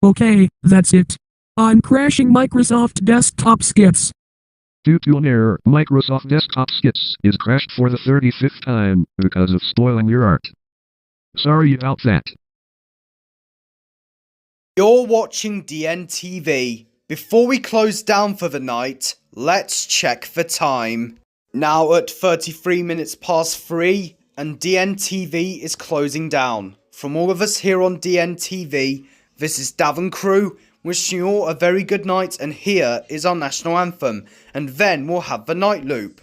Okay, that's it. I'm crashing Microsoft Desktop Skits. Due to an error, Microsoft Desktop Skits is crashed for the 35th time because of spoiling your art. Sorry about that. You're watching DNTV. Before we close down for the night, let's check the time. Now at 33 minutes past 3, and DNTV is closing down. From all of us here on DNTV, this is Davin Crew, wishing you all a very good night, and here is our national anthem, and then we'll have the night loop.